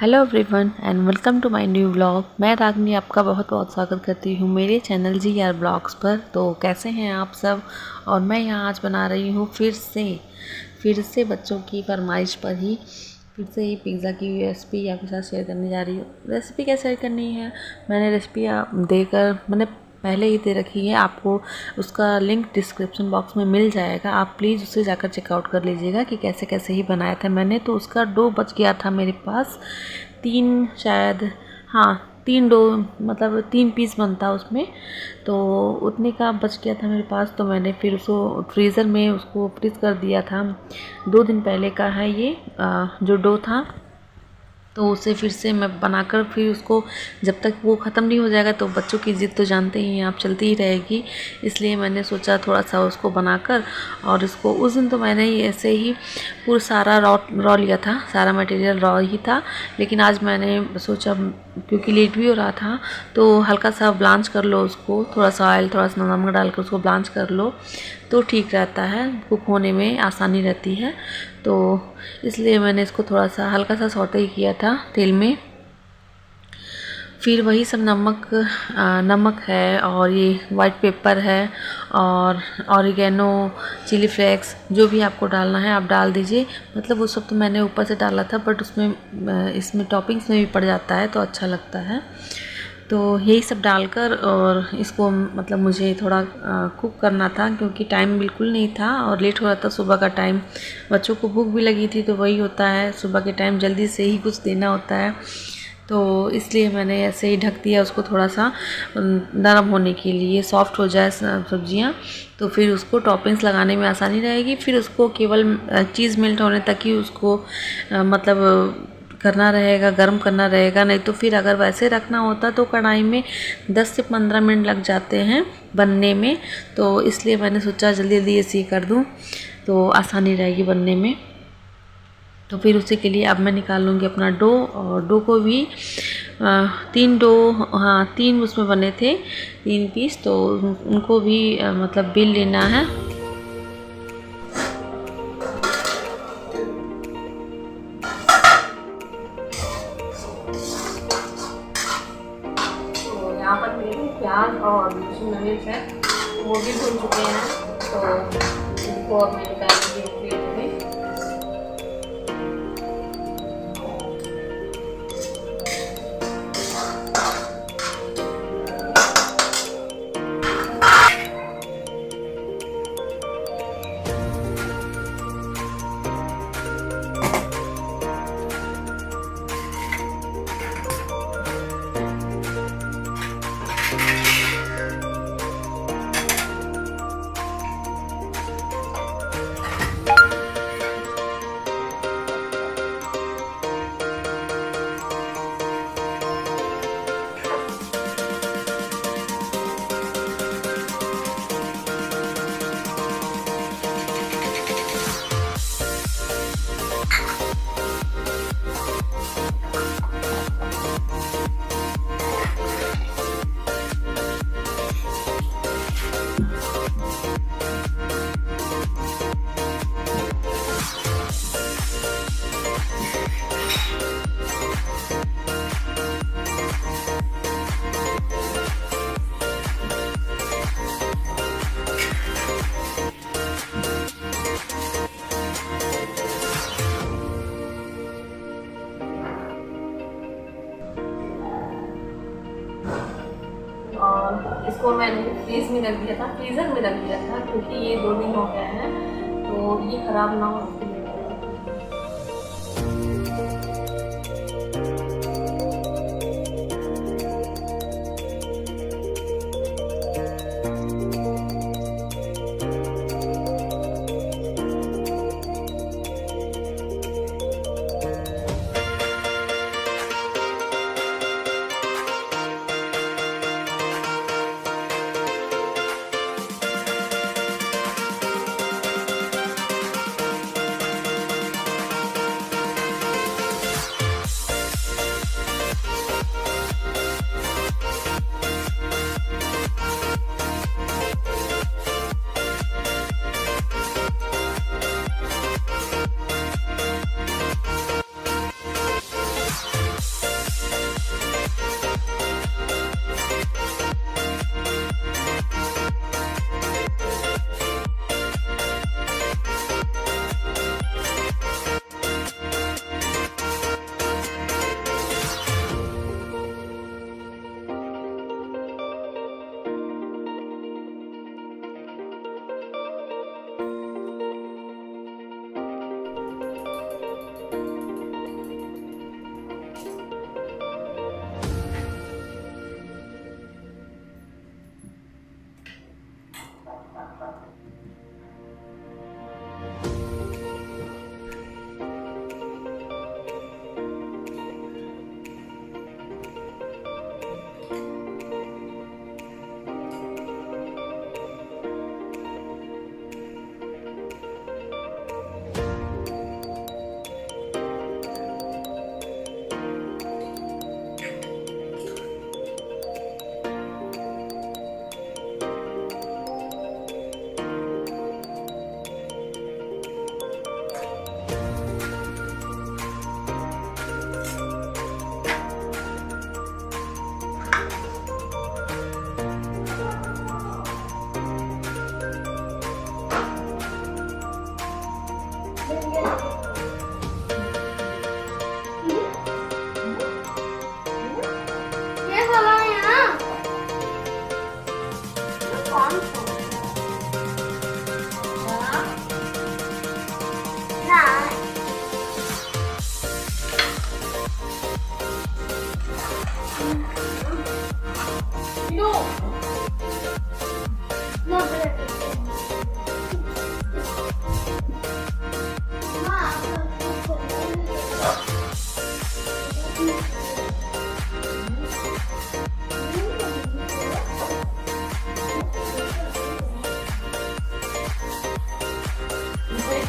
Hello everyone and welcome to my new vlog. मैं रागनी आपका बहुत बहुत स्वागत करती हूँ मेरे चैनल GR ब्लॉग्स पर। तो कैसे हैं आप सब। और मैं यहाँ आज बना रही हूँ फिर से बच्चों की फरमाइश पर ही फिर से ही पिज़्ज़ा की रेसिपी आपके साथ शेयर करने जा रही हूँ। रेसिपी कैसे शेयर करनी है, मैंने रेसिपी मैंने पहले ही दे रखी है, आपको उसका लिंक डिस्क्रिप्शन बॉक्स में मिल जाएगा। आप प्लीज़ उसे जाकर चेकआउट कर लीजिएगा कि कैसे कैसे ही बनाया था मैंने। तो उसका डो बच गया था मेरे पास 3 शायद, हाँ 3 डो, मतलब 3 पीस बनता उसमें, तो उतने का बच गया था मेरे पास। तो मैंने फिर उसको फ्रीज़र में उसको फ्रीज़ कर दिया था। 2 दिन पहले का है ये जो डो था। तो उसे फिर से मैं बनाकर फिर उसको जब तक वो ख़त्म नहीं हो जाएगा, तो बच्चों की ज़िद तो जानते ही हैं आप, चलती ही रहेगी। इसलिए मैंने सोचा थोड़ा सा उसको बनाकर, और इसको उस दिन तो मैंने ही ऐसे ही पूरा सारा रॉ लिया था, सारा मटेरियल रॉ ही था। लेकिन आज मैंने सोचा क्योंकि लेट भी हो रहा था, तो हल्का सा ब्लांच कर लो उसको, थोड़ा सा ऑयल थोड़ा सा नमक डाल कर उसको ब्लांच कर लो तो ठीक रहता है, कुक होने में आसानी रहती है। तो इसलिए मैंने इसको थोड़ा सा हल्का सा सौटे ही किया था तेल में। फिर वही सब नमक है, और ये वाइट पेपर है, और ऑरिगेनो, चिली फ्लेक्स, जो भी आपको डालना है आप डाल दीजिए। मतलब वो सब तो मैंने ऊपर से डाला था, बट उसमें इसमें टॉपिंग्स में भी पड़ जाता है तो अच्छा लगता है। तो यही सब डालकर, और इसको मतलब मुझे थोड़ा कुक करना था क्योंकि टाइम बिल्कुल नहीं था और लेट हो रहा था, सुबह का टाइम। बच्चों को भूख भी लगी थी, तो वही होता है, सुबह के टाइम जल्दी से ही कुछ देना होता है। तो इसलिए मैंने ऐसे ही ढक दिया उसको थोड़ा सा नरम होने के लिए, सॉफ्ट हो जाए सब्जियां, तो फिर उसको टॉपिंग्स लगाने में आसानी रहेगी। फिर उसको केवल चीज़ मेल्ट होने तक ही उसको मतलब करना रहेगा, गर्म करना रहेगा। नहीं तो फिर अगर वैसे रखना होता तो कढ़ाई में 10 से 15 मिनट लग जाते हैं बनने में। तो इसलिए मैंने सोचा जल्दी जल्दी ऐसे ही कर दूं तो आसानी रहेगी बनने में। तो फिर उसी के लिए अब मैं निकाल लूँगी अपना डो, और डो को भी 3 डो, हाँ 3 उसमें बने थे 3 पीस, तो उनको भी मतलब बेल लेना है। यहाँ पर मेरे प्याज और शिमला मिर्च है, वो भी भून चुके हैं, तो इनको अब मैं निकालूंगी प्लेट में। और इसको मैंने फ्रीज में रख दिया था, फ्रीज़र में रख दिया था, क्योंकि ये 2 दिन हो गए हैं, तो ये ख़राब ना हो इसके लिए।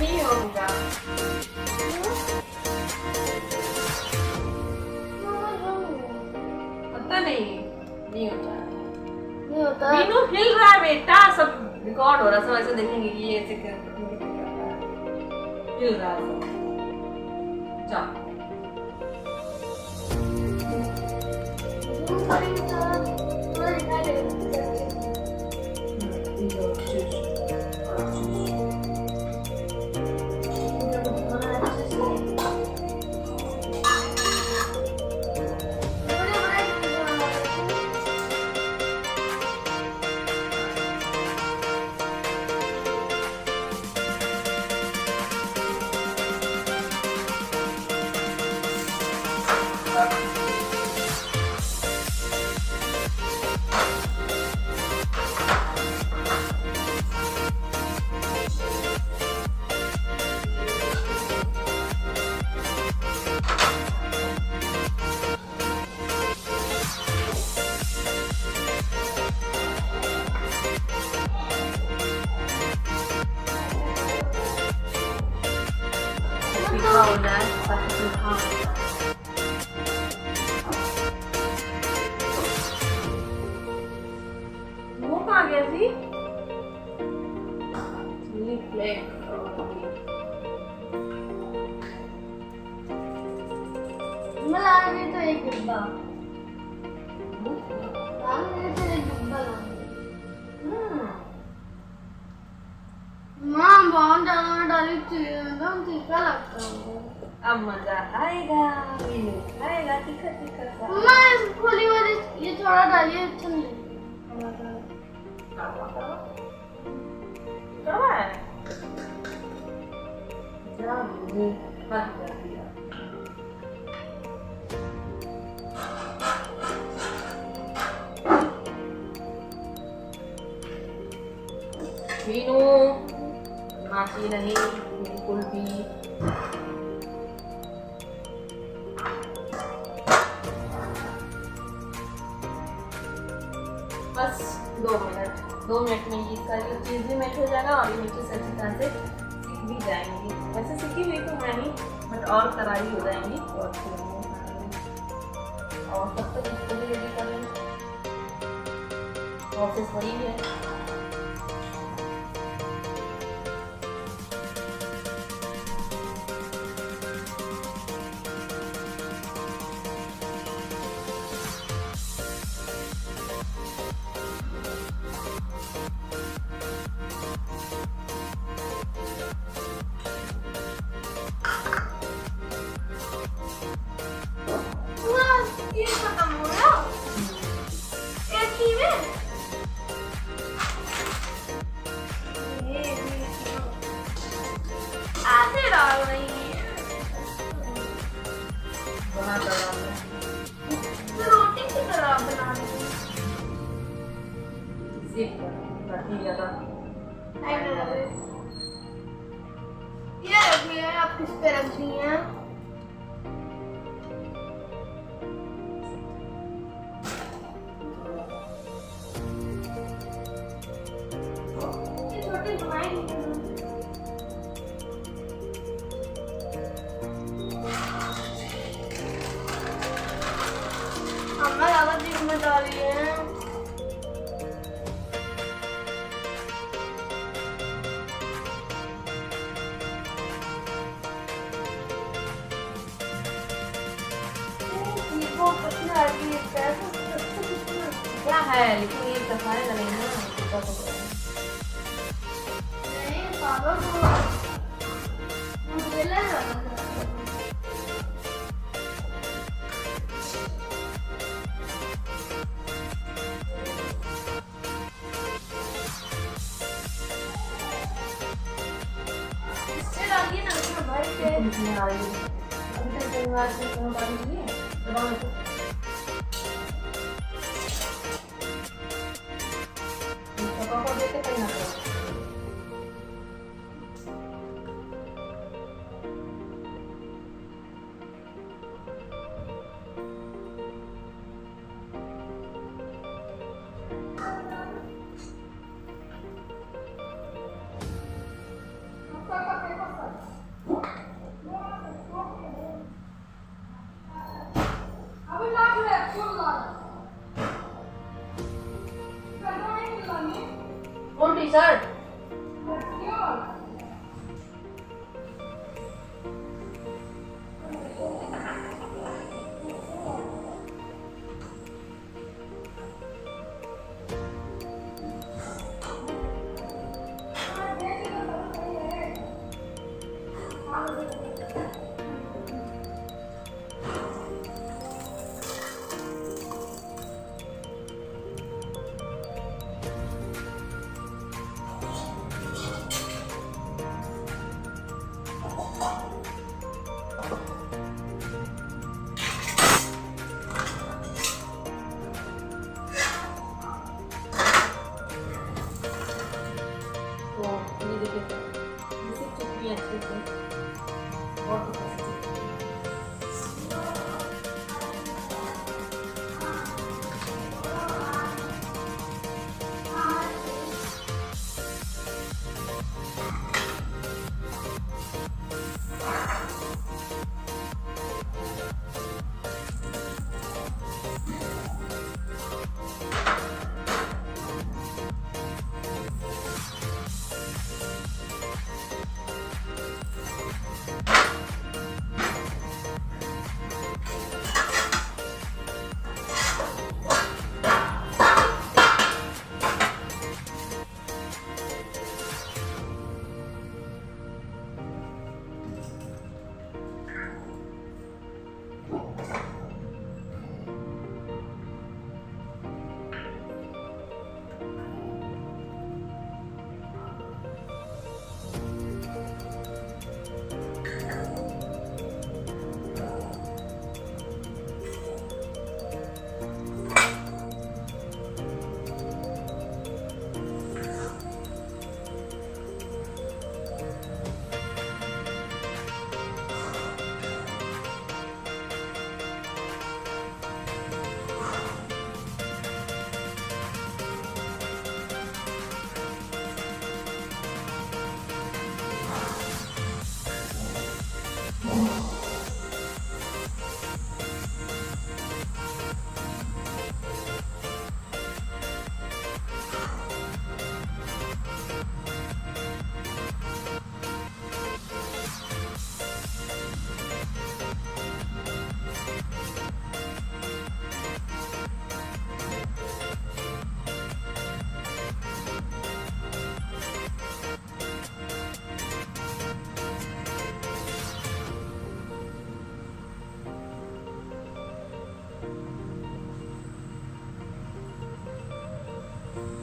नहीं होगा, पता नहीं होता, नहीं होता। मीनू हिल रहा है बेटा, सब रिकॉर्ड हो रहा है, सब ऐसे देखेंगे कि ये ऐसे कर हिल रहा है सब। जा हो जाए ताकि हाँ वो कहाँ गया थी लाने तो एक डिब्बा, लाने तो एक डिब्बा माँ बहुत ज्यादा डाली थी, एकदम तीखा लगता है। अब मजा आएगा, मीनू खाएगा तीखा तीखा सा। मैं खोली वाली ये थोड़ा डालिए, अच्छा नहीं कड़वा है, जा मुझे हद कर दिया। मीनू नाची नहीं बिल्कुल भी। बस 2 मिनट में ये सारी चीज़ भी मेल्ट हो जाएगा और ये मिर्ची अच्छी तरह से सीख भी जाएंगी। वैसे सीखी हुई तो मैं नहीं, बट और करारी हो जाएंगी और तब तक इसको भी रेडी कर लेंगे। प्रोसेस वही है। ये खत्म हो गया एक ही में। आधे डाल रही है, रोटी की तरह बना रही है। ये रखनी है, आप किस पे रखनी है? अम्मा ज्यादा जिम्मेदारी है। क्या है लेकिन ये सफाई लगेगा ना। नहीं पापा को मुझे लगा इससे डालिए ना अपना भाई के अभी तक परिवार से कौन डाली है दबाओ तो पापा देते कहीं ना शर्ट तो ये देखिए सीख चुकी है अच्छे से, बहुत अच्छे से सीख चुकी है।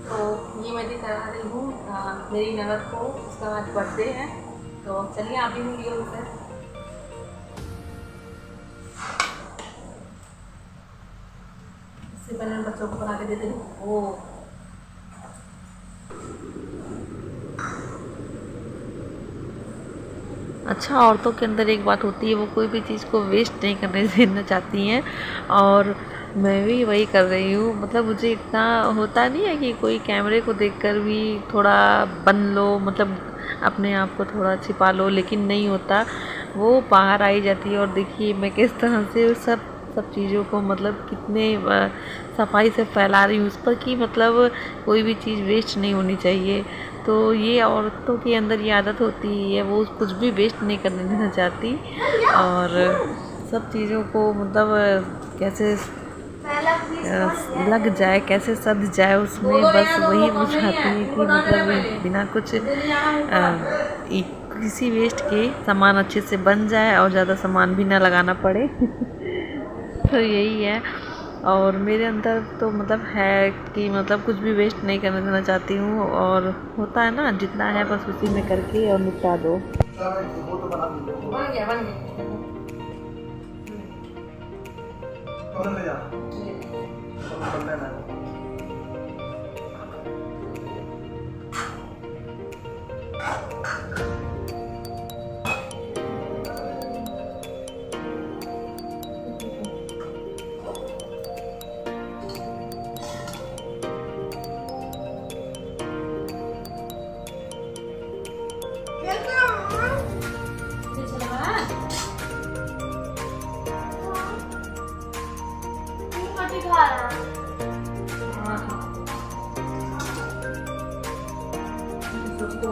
तो ये मैं भी करा रही हूँ मेरी ननद को, उसका आज बर्थडे है। तो चलिए आप भी मिलिए उनसे। इससे पहले बच्चों को बना के देते हैं। ओ अच्छा, औरतों के अंदर एक बात होती है, वो कोई भी चीज़ को वेस्ट नहीं करने देना चाहती हैं, और मैं भी वही कर रही हूँ। मतलब मुझे इतना होता नहीं है कि कोई कैमरे को देखकर भी थोड़ा बन लो, मतलब अपने आप को थोड़ा छिपा लो, लेकिन नहीं होता, वो बाहर आई जाती है। और देखिए मैं किस तरह से सब चीज़ों को मतलब कितने सफाई से फैला रही हूँ उस पर, कि मतलब कोई भी चीज़ वेस्ट नहीं होनी चाहिए। तो ये औरतों के अंदर ये आदत होती है, वो कुछ भी वेस्ट नहीं करने देना चाहती, और सब चीज़ों को मतलब कैसे लग जाए, कैसे सध जाए उसमें, बस वही वो चाहती है कि मतलब बिना कुछ किसी वेस्ट के सामान अच्छे से बन जाए और ज़्यादा सामान भी ना लगाना पड़े। तो यही है। और मेरे अंदर तो मतलब है कि मतलब कुछ भी वेस्ट नहीं करने देना चाहती हूँ, और होता है ना जितना है बस उसी में करके और निपटा दो। बन गया बन गया।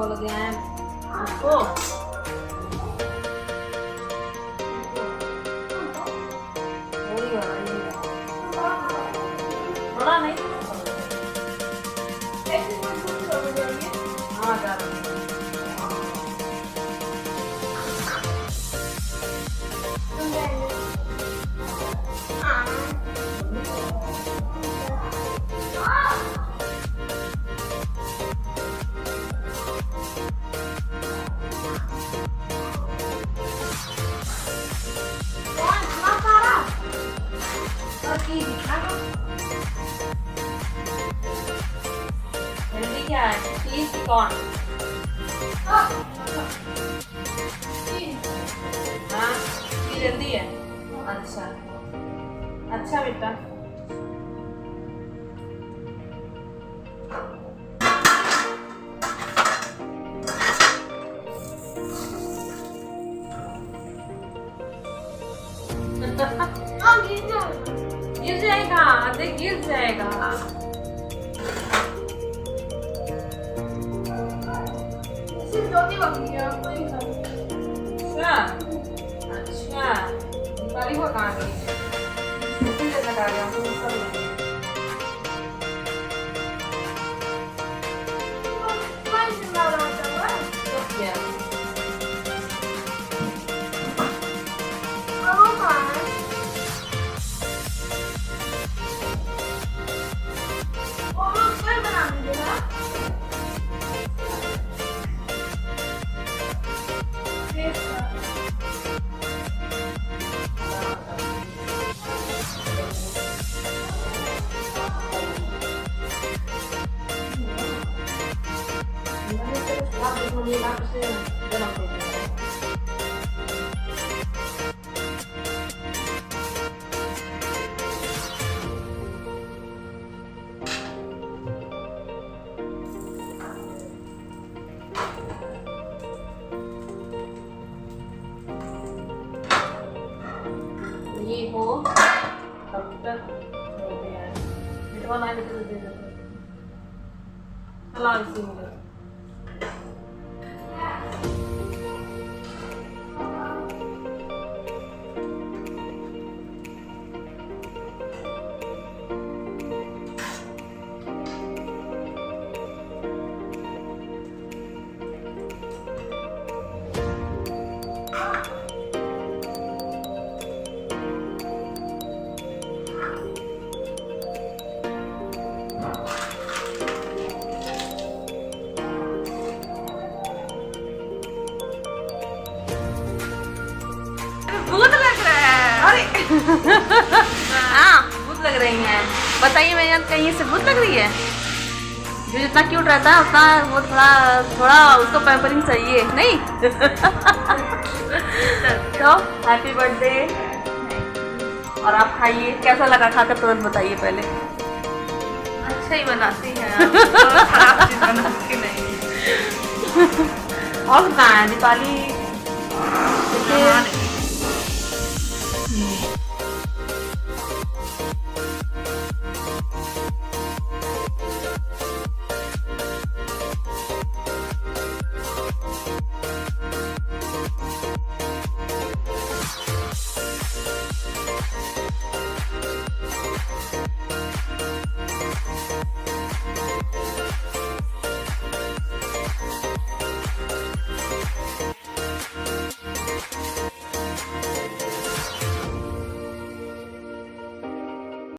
बोल दिया है उसको। बड़ा नहीं हाँ जा रही है। हेल्दी क्या है? चीज कौन? हाँ चीज हेल्दी है। अच्छा अच्छा बेटा। गिर जाएगा, देख गिर जाएगा। अच्छा दीपाली को कहाँ गई? लगा रहे हो ये हो तब तक हो गया है। मिटवा ना दे दे चला इसी में भूत लग रहा है। अरे हाँ भूत लग रही हैं। बताइए मैं कहीं से भूत लग रही है? जो जितना क्यूट रहता है उतना वो थोड़ा उसको पैम्परिंग चाहिए नहीं। तो हैप्पी बर्थडे। और आप खाइए, कैसा लगा खाकर तुरंत बताइए पहले। अच्छा ही बनाती हैं आप, खराब चीज बनाती नहीं। और कहाँ है दीपाली?